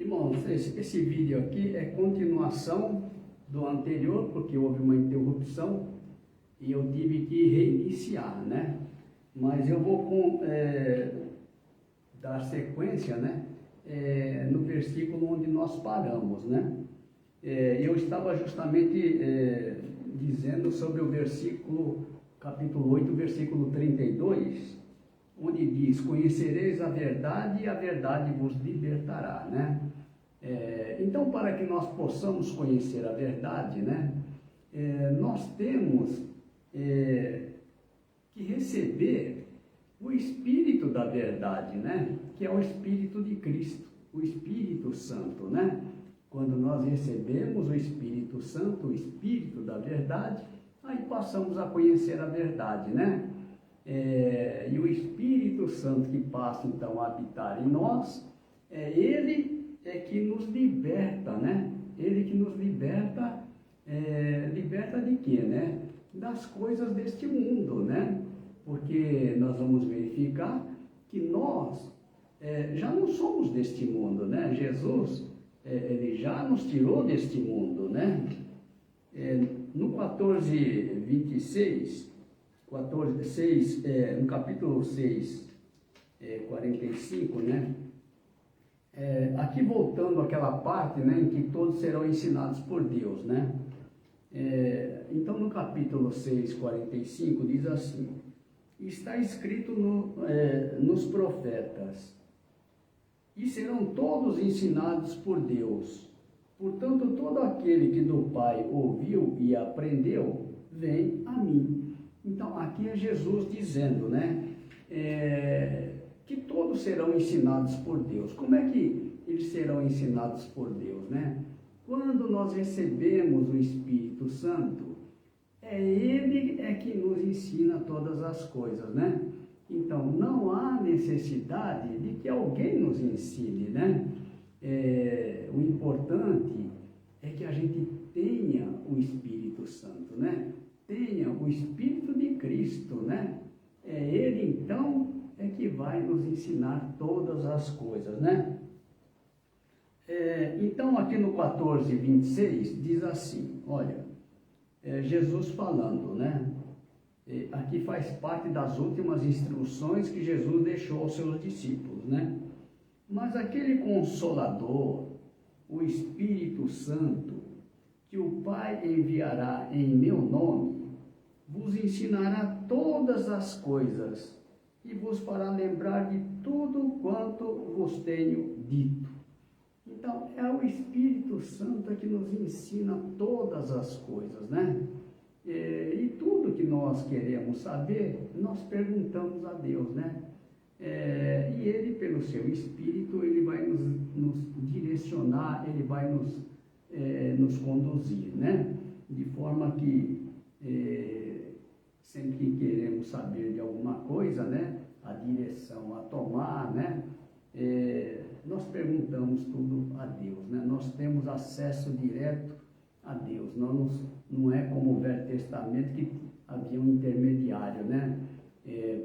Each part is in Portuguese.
Irmãos, esse vídeo aqui é continuação do anterior, porque houve uma interrupção e eu tive que reiniciar, né? Mas eu vou dar sequência, né? No versículo onde nós paramos, né? Eu estava justamente dizendo sobre o versículo, capítulo 8, versículo 32, onde diz: conhecereis a verdade e a verdade vos libertará, né? Então, para que nós possamos conhecer a verdade, né? Nós temos que receber o Espírito da verdade, né? Que é o Espírito de Cristo, o Espírito Santo, né? Quando nós recebemos o Espírito Santo, o Espírito da verdade, aí passamos a conhecer a verdade, né? E o Espírito Santo que passa então a habitar em nós, ele é que nos liberta, né? Ele que nos liberta, liberta de quê, né? Das coisas deste mundo, né? Porque nós vamos verificar que nós já não somos deste mundo, né? Jesus, ele já nos tirou deste mundo, né? No 14:26, no capítulo 6, 45, né? Aqui voltando àquela parte, né, em que todos serão ensinados por Deus, né? Então no capítulo 6, 45 diz assim: está escrito nos profetas, e serão todos ensinados por Deus. Portanto, todo aquele que do Pai ouviu e aprendeu, vem a mim. Então, aqui é Jesus dizendo, né, que todos serão ensinados por Deus. Como é que eles serão ensinados por Deus, né? Quando nós recebemos o Espírito Santo, Ele que nos ensina todas as coisas, né? Então, não há necessidade de que alguém nos ensine, né? O importante é que a gente tenha o Espírito Santo, né? Tenha o Espírito de Cristo, né? Ele, então, é que vai nos ensinar todas as coisas, né? Então, aqui no 14:26, diz assim, olha, Jesus falando, né? Aqui faz parte das últimas instruções que Jesus deixou aos seus discípulos, né? Mas aquele Consolador, o Espírito Santo, que o Pai enviará em meu nome, vos ensinará todas as coisas e vos fará lembrar de tudo quanto vos tenho dito. Então, é o Espírito Santo que nos ensina todas as coisas, né? E tudo que nós queremos saber, nós perguntamos a Deus, né? E Ele, pelo seu Espírito, Ele vai nos direcionar, Ele vai nos conduzir, né? De forma que, sempre que queremos saber de alguma coisa, né? A direção a tomar, né? Nós perguntamos tudo a Deus, né? Nós temos acesso direto a Deus. Não é como o Velho Testamento que havia um intermediário, né?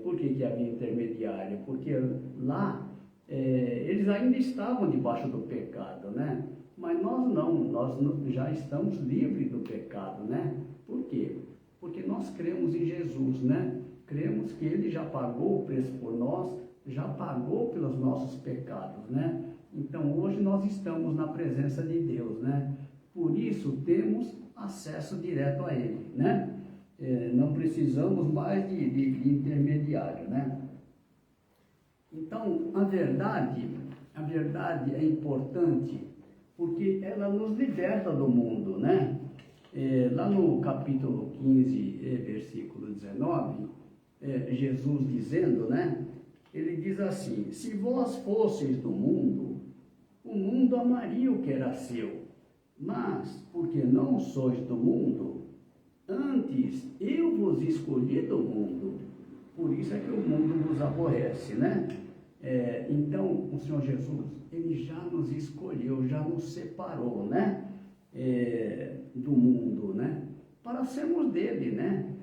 Por que havia intermediário? Porque lá eles ainda estavam debaixo do pecado, né? Mas nós não, nós já estamos livres do pecado, né? Por quê? Porque nós cremos em Jesus, né? Cremos que Ele já pagou o preço por nós, já pagou pelos nossos pecados, né? Então hoje nós estamos na presença de Deus, né? Por isso temos acesso direto a Ele, né? Não precisamos mais de intermediário, né? Então, a verdade é importante porque ela nos liberta do mundo, né? Lá no capítulo 15, versículo 19, Jesus dizendo, né? Ele diz assim: se vós fosseis do mundo, o mundo amaria o que era seu, mas porque não sois do mundo, antes eu vos escolhi do mundo, por isso é que o mundo vos aborrece, né? Então, o Senhor Jesus, Ele já nos escolheu, já nos separou, né? Do mundo, né? Para sermos dele, né?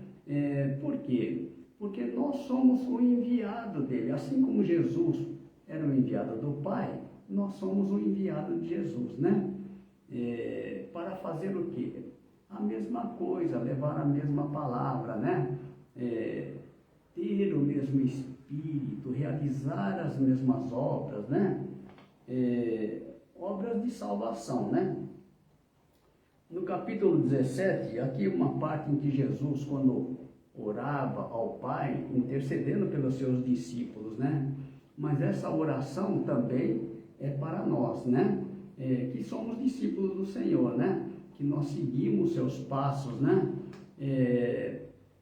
Por quê? Porque nós somos o enviado dele, assim como Jesus era o enviado do Pai, nós somos o enviado de Jesus, né? Para fazer o quê? A mesma coisa, levar a mesma palavra, né? Ter o mesmo espírito, realizar as mesmas obras, né? Obras de salvação, né? No capítulo 17, aqui uma parte em que Jesus, quando orava ao Pai, intercedendo pelos seus discípulos, né? Mas essa oração também é para nós, né? Que somos discípulos do Senhor, né? Que nós seguimos seus passos, né?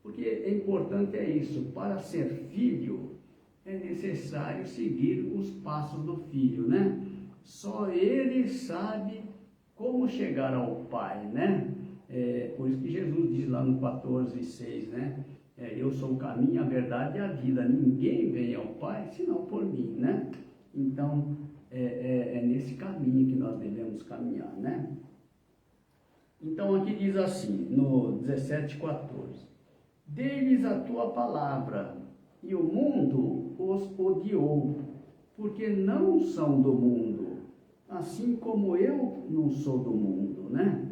Porque é importante isso, para ser filho é necessário seguir os passos do filho, né? Só ele sabe como chegar ao Pai, né? Por isso que Jesus diz lá no 14:6, né? Eu sou o caminho, a verdade e a vida. Ninguém vem ao Pai senão por mim, né? Então, é nesse caminho que nós devemos caminhar, né? Então, aqui diz assim, no 17:14: Dê-lhes a tua palavra, e o mundo os odiou, porque não são do mundo, assim como eu não sou do mundo, né?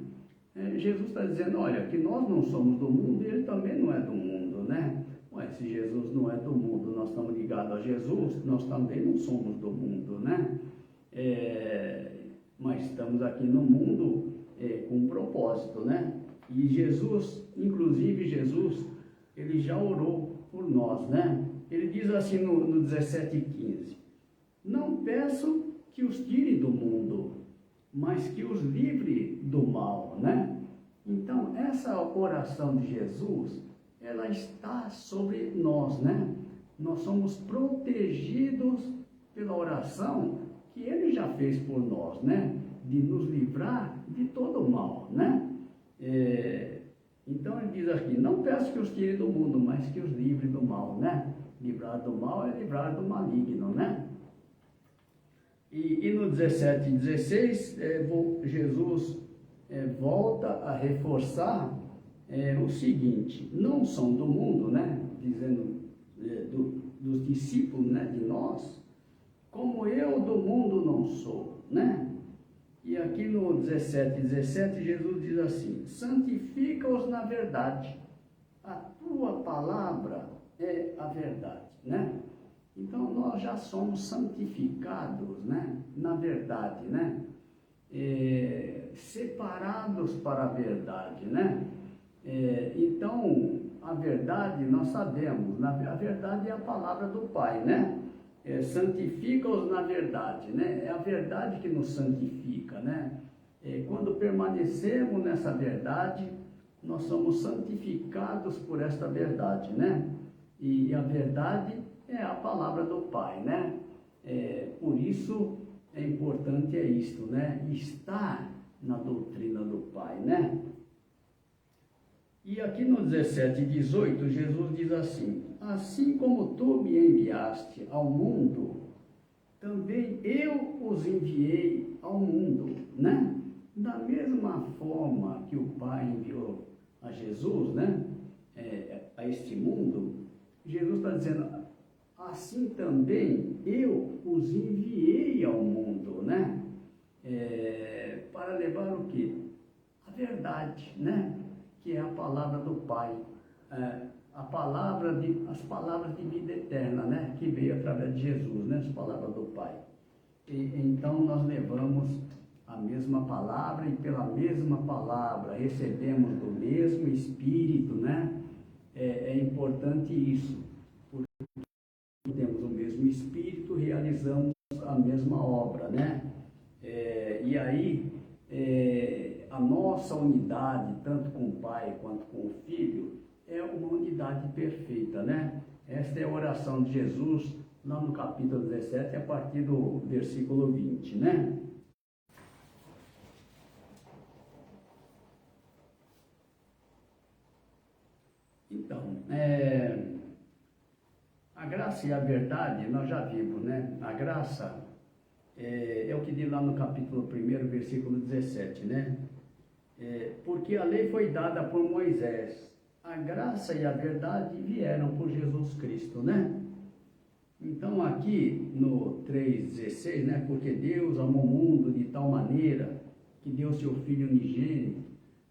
Jesus está dizendo, olha, que nós não somos do mundo e ele também não é do mundo, né? Ué, se Jesus não é do mundo, nós estamos ligados a Jesus, nós também não somos do mundo, né? Mas estamos aqui no mundo com um propósito, né? E Jesus, inclusive Jesus, ele já orou por nós, né? Ele diz assim no 17:15: Não peço que os tire do mundo, mas que os livre do mal, né? Então, essa oração de Jesus, ela está sobre nós, né? Nós somos protegidos pela oração que ele já fez por nós, né? De nos livrar de todo o mal, né? Então, ele diz aqui, não peço que os tire do mundo, mas que os livre do mal, né? Livrar do mal é livrar do maligno, né? E no 17:16, Jesus volta a reforçar o seguinte: não são do mundo, né? Dizendo dos discípulos, né? De nós, como eu do mundo não sou, né? E aqui no 17:17, Jesus diz assim: santifica-os na verdade, a tua palavra é a verdade, né? Então, nós já somos santificados, né? Na verdade, né? Separados para a verdade, né? Então, a verdade, nós sabemos, a verdade é a palavra do Pai, né? Santifica-os na verdade, né? É a verdade que nos santifica, né? Quando permanecemos nessa verdade, nós somos santificados por esta verdade, né? E a verdade é a palavra do Pai, né? Por isso é importante isto, né? Estar na doutrina do Pai, né? E aqui no 17:18, Jesus diz assim: assim como tu me enviaste ao mundo, também eu os enviei ao mundo, né? Da mesma forma que o Pai enviou a Jesus, né? A este mundo, Jesus está dizendo, assim também eu os enviei ao mundo, né? Para levar o quê? A verdade, né? Que é a palavra do Pai, as palavras de vida eterna, né? Que veio através de Jesus, né? As palavras do Pai. Então nós levamos a mesma palavra e pela mesma palavra recebemos do mesmo Espírito, né? É importante isso, porque temos o mesmo Espírito, realizamos a mesma obra, né? E aí, a nossa unidade, tanto com o Pai quanto com o Filho, é uma unidade perfeita, né? Esta é a oração de Jesus, lá no capítulo 17, a partir do versículo 20, né? Então, a graça e a verdade, nós já vimos, né? A graça é o que diz lá no capítulo 1, versículo 17, né? Porque a lei foi dada por Moisés, a graça e a verdade vieram por Jesus Cristo, né? Então aqui no 3,16, né? Porque Deus amou o mundo de tal maneira que deu seu Filho unigênito,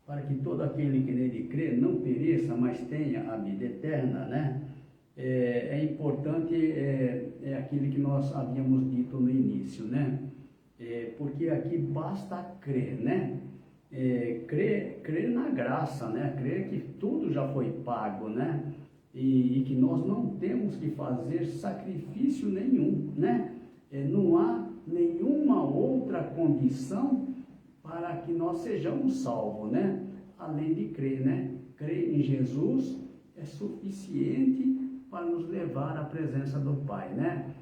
para que todo aquele que nele crê não pereça, mas tenha a vida eterna, né? É importante, aquilo que nós havíamos dito no início, né? Porque aqui basta crer, né? Crer na graça, né? Crer que tudo já foi pago, né? E que nós não temos que fazer sacrifício nenhum, né? Não há nenhuma outra condição para que nós sejamos salvos, né? Além de crer, né? Crer em Jesus é suficiente para nos levar à presença do Pai, né?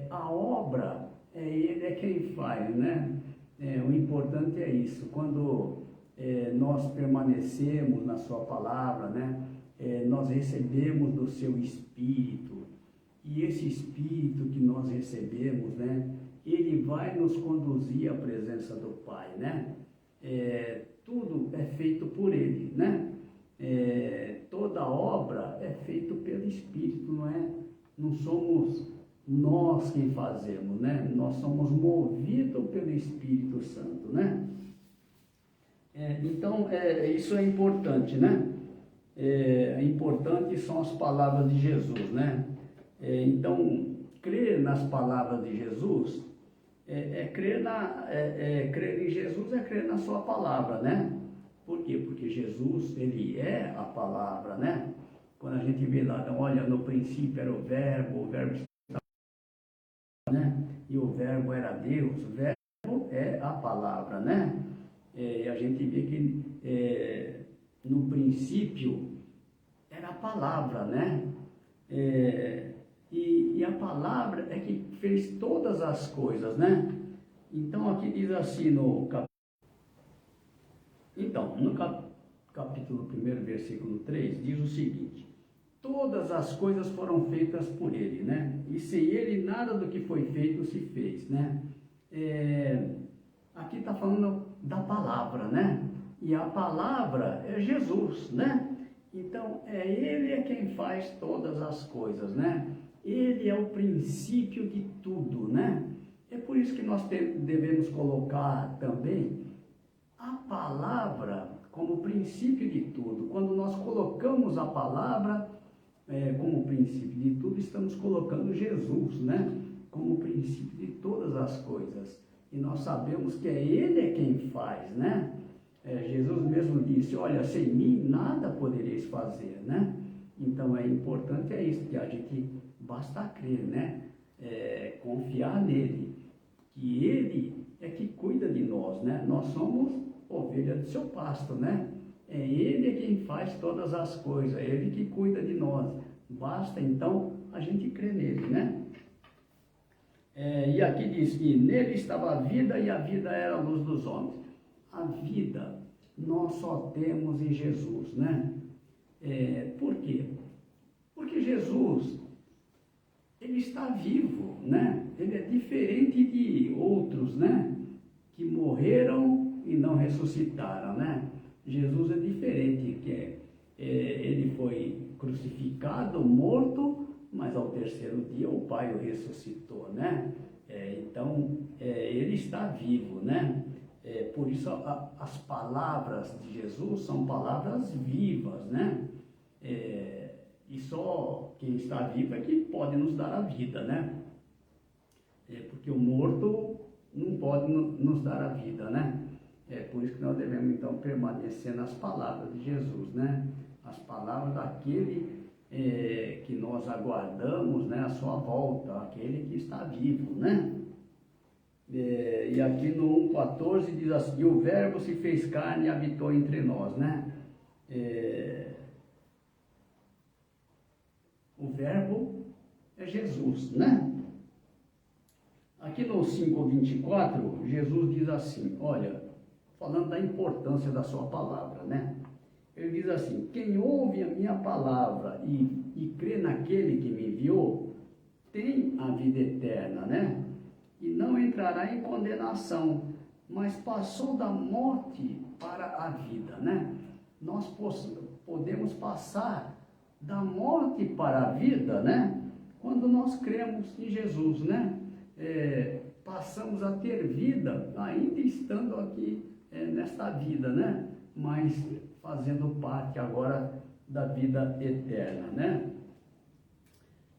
A obra, Ele quem faz, né? O importante é isso, quando nós permanecemos na sua palavra, né? Nós recebemos do seu Espírito, e esse Espírito que nós recebemos, né? Ele vai nos conduzir à presença do Pai, né? Tudo é feito por Ele, né? Toda obra é feita pelo Espírito, não somos nós quem fazemos, né? Nós somos movidos pelo Espírito Santo, né? Então, isso é importante, né? Importante são as palavras de Jesus, né? Então, crer nas palavras de Jesus crer em Jesus, crer na sua palavra, né? Por quê? Porque Jesus, Ele é a palavra, né? Quando a gente vê lá, olha, no princípio era o verbo estava, né? E o verbo era Deus, o verbo é a palavra, né? A gente vê que no princípio era a palavra, né? E a palavra é que fez todas as coisas, né? Então aqui diz assim no capítulo 1, versículo 3, diz o seguinte: todas as coisas foram feitas por Ele, né? E sem Ele nada do que foi feito se fez, né? Aqui está falando da palavra, né? E a palavra é Jesus, né? Então Ele quem faz todas as coisas, né? Ele é o princípio de tudo, né? É por isso que nós devemos colocar também a palavra como princípio de tudo. Quando nós colocamos a palavra como princípio de tudo, estamos colocando Jesus, né? Como princípio de todas as coisas. E nós sabemos que Ele quem faz, né? Jesus mesmo disse, olha, sem mim nada podereis fazer, né? Então importante isso, que a gente basta crer, né? Confiar nele, que Ele é que cuida de nós, né? Nós somos ovelha do seu pasto, né? Ele quem faz todas as coisas, é Ele que cuida de nós. Basta então a gente crer nele, né? E aqui diz que nele estava a vida e a vida era a luz dos homens. A vida nós só temos em Jesus, né? Por quê? Porque Jesus, Ele está vivo, né? Ele é diferente de outros, né? Que morreram e não ressuscitaram, né? Jesus é diferente, Ele foi crucificado, morto, mas ao terceiro dia o Pai o ressuscitou, né? Então, Ele está vivo, né? Por isso as palavras de Jesus são palavras vivas, né? E só quem está vivo é que pode nos dar a vida, né? Porque o morto não pode nos dar a vida, né? Por isso que nós devemos então permanecer nas palavras de Jesus, né? As palavras daquele que nós aguardamos, né? A sua volta, aquele que está vivo, né? E aqui no 1,14 diz assim, o verbo se fez carne e habitou entre nós, né? O verbo é Jesus, né? Aqui no 5,24, Jesus diz assim, olha, falando da importância da sua palavra, né? Ele diz assim, quem ouve a minha palavra e crê naquele que me enviou, tem a vida eterna, né? E não entrará em condenação, mas passou da morte para a vida, né? Nós podemos passar da morte para a vida, né? quando nós cremos em Jesus, né? Passamos a ter vida, ainda estando aqui nesta vida, né? Mas fazendo parte agora da vida eterna, né?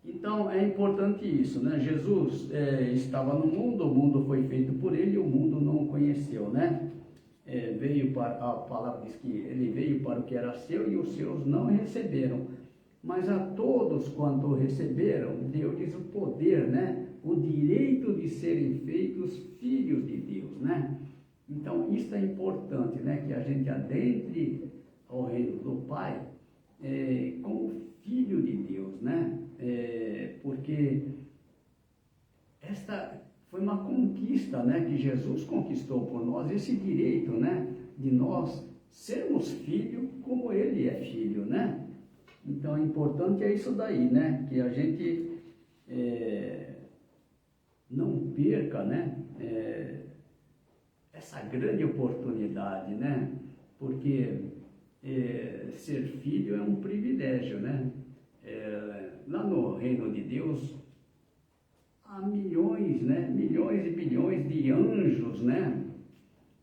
Então é importante isso, né? Jesus estava no mundo, o mundo foi feito por ele e o mundo não o conheceu, né? A palavra diz que ele veio para o que era seu e os seus não receberam. Mas a todos quanto receberam, deu-lhes o poder, né? O direito de serem feitos filhos de Deus, né? Então isso é importante, né? Que a gente adentre ao reino do Pai como filho de Deus, né? Porque esta foi uma conquista, né? Que Jesus conquistou por nós, esse direito, né? De nós sermos filho como Ele é filho, né? Então, o importante é isso daí, né? Que a gente não perca, né? Essa grande oportunidade, né? Porque ser filho é um privilégio, né? Lá no reino de Deus, há milhões, né? Milhões e bilhões de anjos, né?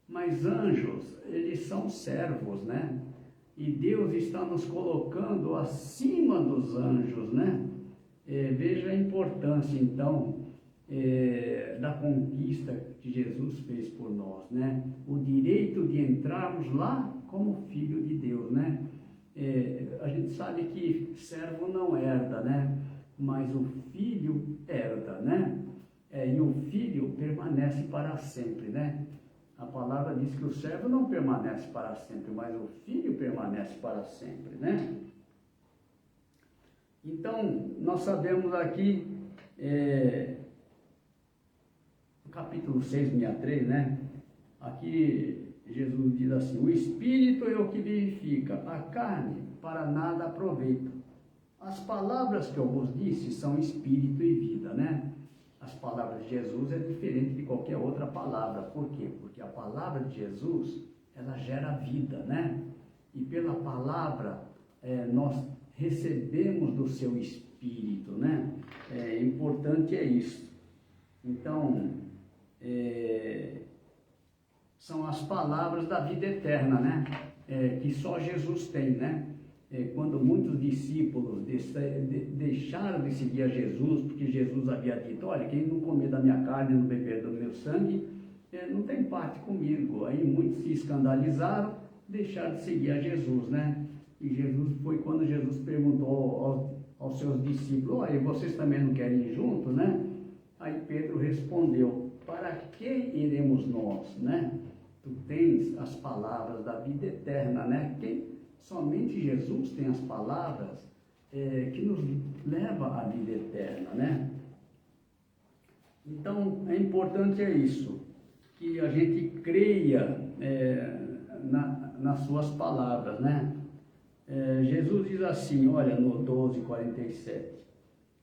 Mas anjos, eles são servos, né? E Deus está nos colocando acima dos anjos, né? Veja a importância, então, da conquista que Jesus fez por nós, né? O direito de entrarmos lá como filho de Deus, né? A gente sabe que servo não herda, né? Mas o filho herda, né? E o filho permanece para sempre, né? A palavra diz que o servo não permanece para sempre, mas o filho permanece para sempre, né? Então, nós sabemos aqui, no capítulo 6, 63, né? Aqui Jesus diz assim: o Espírito é o que vivifica, a carne para nada aproveita. As palavras que eu vos disse são Espírito e vida, né? As palavras de Jesus é diferente de qualquer outra palavra. Por quê? Porque a palavra de Jesus, ela gera vida, né? E pela palavra, nós recebemos do seu Espírito, né? Importante é isso. Então, são as palavras da vida eterna, né? Que só Jesus tem, né? Quando muitos discípulos deixaram de seguir a Jesus, porque Jesus havia dito: olha, quem não comer da minha carne e não beber do meu sangue, não tem parte comigo. Aí muitos se escandalizaram, deixaram de seguir a Jesus, né? E foi quando Jesus perguntou aos seus discípulos: olha, vocês também não querem ir junto, né? Aí Pedro respondeu: para que iremos nós, né? Tu tens as palavras da vida eterna, né? Somente Jesus tem as palavras que nos levam à vida eterna, né? Então, é importante isso, que a gente creia nas suas palavras, né? Jesus diz assim, olha, no 12:47,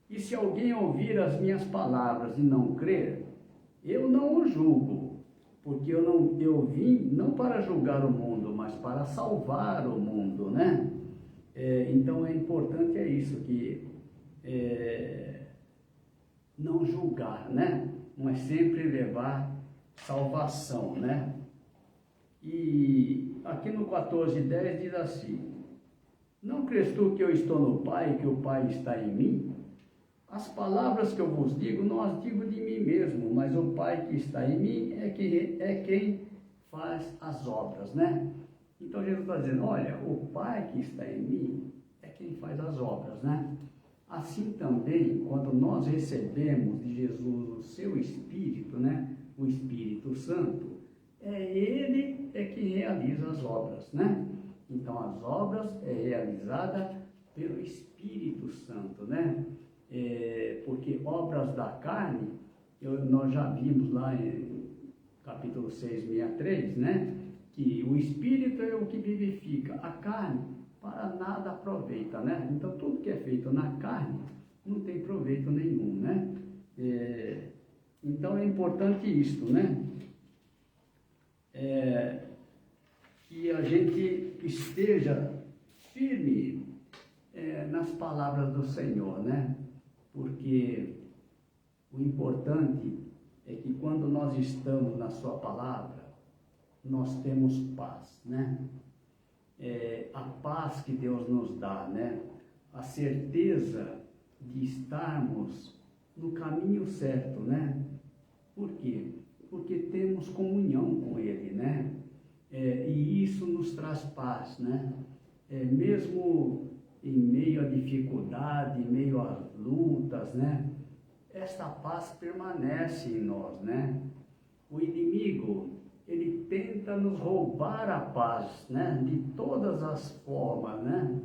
e se alguém ouvir as minhas palavras e não crer, eu não o julgo, porque eu vim não para julgar o mundo, mas para salvar o mundo, né? Então é importante isso, que não julgar, né? Mas sempre levar salvação, né? E aqui no 14:10 diz assim: não crês tu que eu estou no Pai e que o Pai está em mim? As palavras que eu vos digo, não as digo de mim mesmo, mas o Pai que está em mim é quem faz as obras, né? Então Jesus está dizendo, olha, o Pai que está em mim é quem faz as obras, né? Assim também, quando nós recebemos de Jesus o seu Espírito, né? O Espírito Santo, Ele que realiza as obras, né? Então as obras realizadas pelo Espírito Santo, né? Porque obras da carne, nós já vimos lá em capítulo 6, 63, né? Que o Espírito é o que vivifica, a carne para nada aproveita, né? Então tudo que é feito na carne não tem proveito nenhum, né? Então é importante isto, né? Que a gente esteja firme nas palavras do Senhor, né? porque o importante é que quando nós estamos na sua palavra, nós temos paz, né? A paz que Deus nos dá, né? A certeza de estarmos no caminho certo, né? Por quê? Porque temos comunhão com Ele, né? E isso nos traz paz, né? Mesmo em meio à dificuldade, em meio a lutas, né? Esta paz permanece em nós, né? O inimigo, ele tenta nos roubar a paz, né? De todas as formas, né?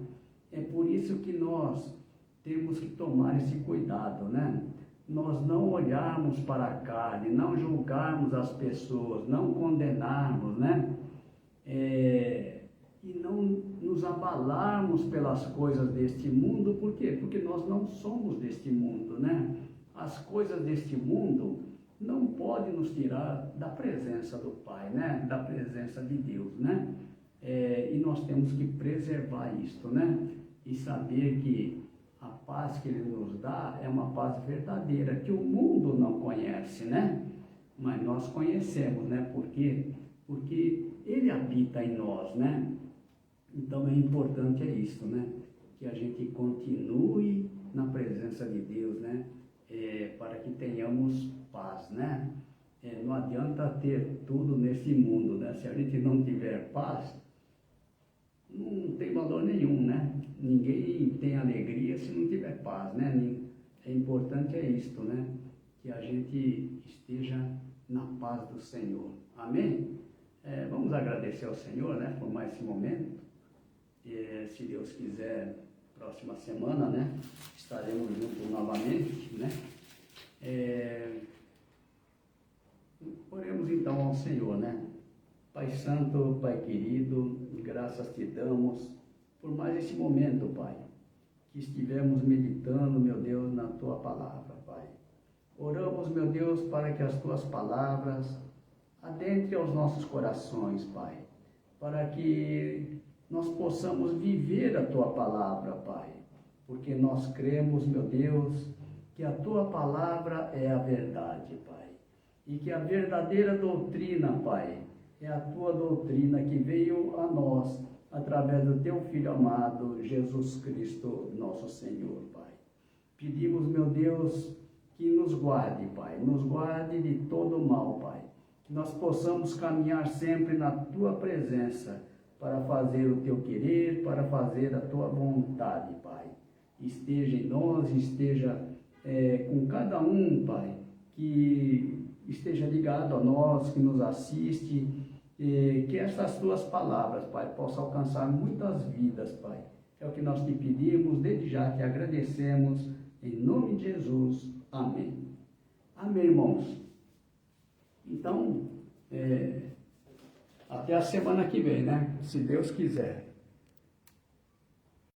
É por isso que nós temos que tomar esse cuidado, né? Nós não olharmos para a carne, não julgarmos as pessoas, não condenarmos, né? E não nos abalarmos pelas coisas deste mundo. Por quê? Porque nós não somos deste mundo, né? As coisas deste mundo não podem nos tirar da presença do Pai, né? Da presença de Deus, né? E nós temos que preservar isto, né? E saber que a paz que Ele nos dá é uma paz verdadeira, que o mundo não conhece, né? Mas nós conhecemos, né? Por quê? Porque Ele habita em nós, né? Então é importante isso, né? Que a gente continue na presença de Deus, né? Para que tenhamos paz, né? Não adianta ter tudo nesse mundo, né? Se a gente não tiver paz, não tem valor nenhum, né? Ninguém tem alegria se não tiver paz, né? É importante isto, né? Que a gente esteja na paz do Senhor. Amém? Vamos agradecer ao Senhor, né? Por mais esse momento. Se Deus quiser, próxima semana, né? Estaremos juntos novamente, né? Oremos então ao Senhor, né? Pai Santo, Pai querido, graças te damos por mais esse momento, Pai, que estivemos meditando, meu Deus, na Tua palavra, Pai. Oramos, meu Deus, para que as Tuas palavras adentrem aos nossos corações, Pai, para que nós possamos viver a Tua palavra, Pai, porque nós cremos, meu Deus, que a Tua palavra é a verdade, Pai, e que a verdadeira doutrina, Pai, é a Tua doutrina que veio a nós através do Teu Filho amado, Jesus Cristo, nosso Senhor, Pai. Pedimos, meu Deus, que nos guarde, Pai, nos guarde de todo o mal, Pai, que nós possamos caminhar sempre na Tua presença para fazer o Teu querer, para fazer a Tua vontade, Pai. Esteja em nós, esteja com cada um, Pai, que esteja ligado a nós, que nos assiste, que essas Tuas palavras, Pai, possam alcançar muitas vidas, Pai. É o que nós te pedimos, desde já te agradecemos, em nome de Jesus. Amém. Amém, irmãos. Então, até a semana que vem, né? Se Deus quiser.